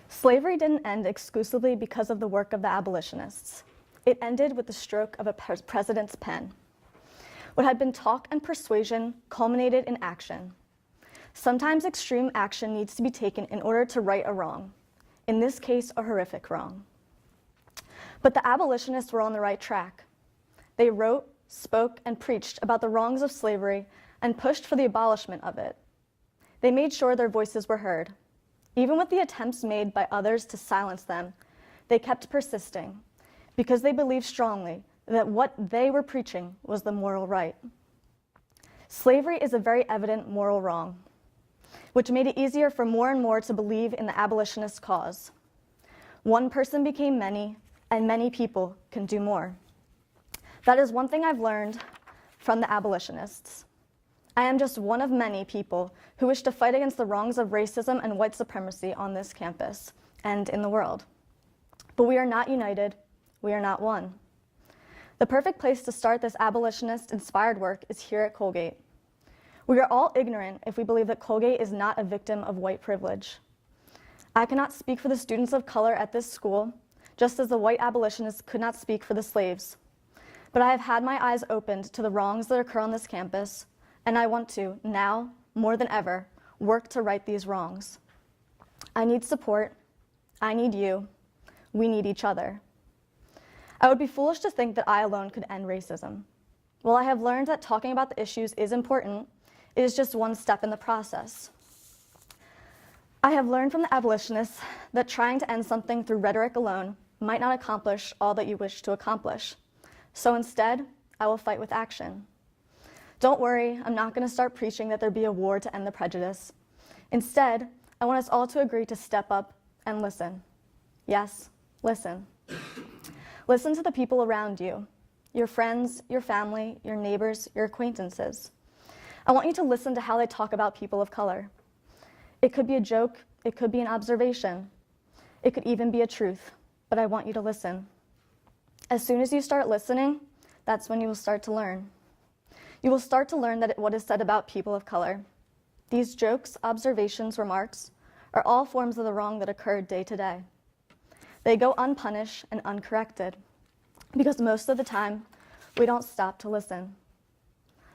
Slavery didn't end exclusively because of the work of the abolitionists. It ended with the stroke of a president's pen. What had been talk and persuasion culminated in action. Sometimes extreme action needs to be taken in order to right a wrong, in this case, a horrific wrong. But the abolitionists were on the right track. They wrote, spoke, and preached about the wrongs of slavery and pushed for the abolishment of it. They made sure their voices were heard. Even with the attempts made by others to silence them, they kept persisting because they believed strongly that what they were preaching was the moral right. Slavery is a very evident moral wrong, which made it easier for more and more to believe in the abolitionist cause. One person became many, and many people can do more. That is one thing I've learned from the abolitionists. I am just one of many people who wish to fight against the wrongs of racism and white supremacy on this campus and in the world. But we are not united, we are not one. The perfect place to start this abolitionist-inspired work is here at Colgate. We are all ignorant if we believe that Colgate is not a victim of white privilege. I cannot speak for the students of color at this school, just as the white abolitionists could not speak for the slaves. But I have had my eyes opened to the wrongs that occur on this campus, and I want to, now, more than ever, work to right these wrongs. I need support. I need you. We need each other. I would be foolish to think that I alone could end racism. While I have learned that talking about the issues is important, it is just one step in the process. I have learned from the abolitionists that trying to end something through rhetoric alone might not accomplish all that you wish to accomplish. So instead, I will fight with action. Don't worry, I'm not going to start preaching that there be a war to end the prejudice. Instead, I want us all to agree to step up and listen. Yes, listen. Listen to the people around you, your friends, your family, your neighbors, your acquaintances. I want you to listen to how they talk about people of color. It could be a joke, it could be an observation, it could even be a truth, but I want you to listen. As soon as you start listening, that's when you will start to learn. You will start to learn that what is said about people of color. These jokes, observations, remarks are all forms of the wrong that occurred day to day. They go unpunished and uncorrected because most of the time, we don't stop to listen.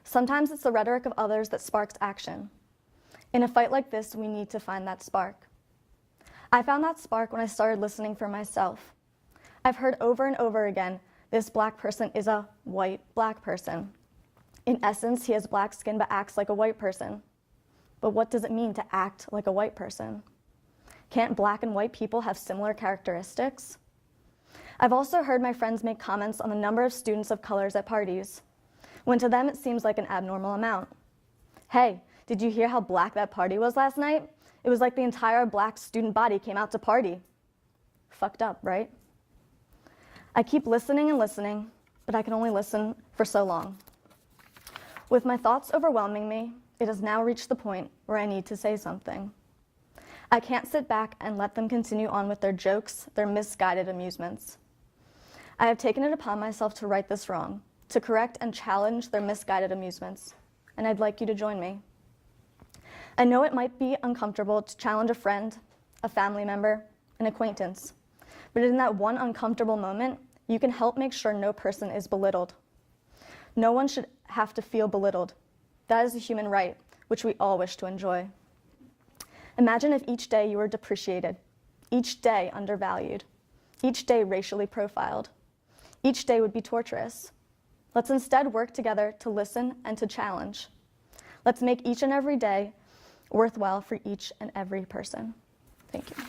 Sometimes it's the rhetoric of others that sparks action. In a fight like this, we need to find that spark. I found that spark when I started listening for myself. I've heard over and over again, this black person is a white black person. In essence, he has black skin but acts like a white person. But what does it mean to act like a white person? Can't black and white people have similar characteristics? I've also heard my friends make comments on the number of students of colors at parties, when to them it seems like an abnormal amount. Hey, did you hear how black that party was last night? It was like the entire black student body came out to party. Fucked up, right? I keep listening and listening, but I can only listen for so long. With my thoughts overwhelming me, it has now reached the point where I need to say something. I can't sit back and let them continue on with their jokes, their misguided amusements. I have taken it upon myself to right this wrong, to correct and challenge their misguided amusements, and I'd like you to join me. I know it might be uncomfortable to challenge a friend, a family member, an acquaintance, but in that one uncomfortable moment, you can help make sure no person is belittled. No one should have to feel belittled. That is a human right, which we all wish to enjoy. Imagine if each day you were depreciated, each day undervalued, each day racially profiled. Each day would be torturous. Let's instead work together to listen and to challenge. Let's make each and every day worthwhile for each and every person. Thank you.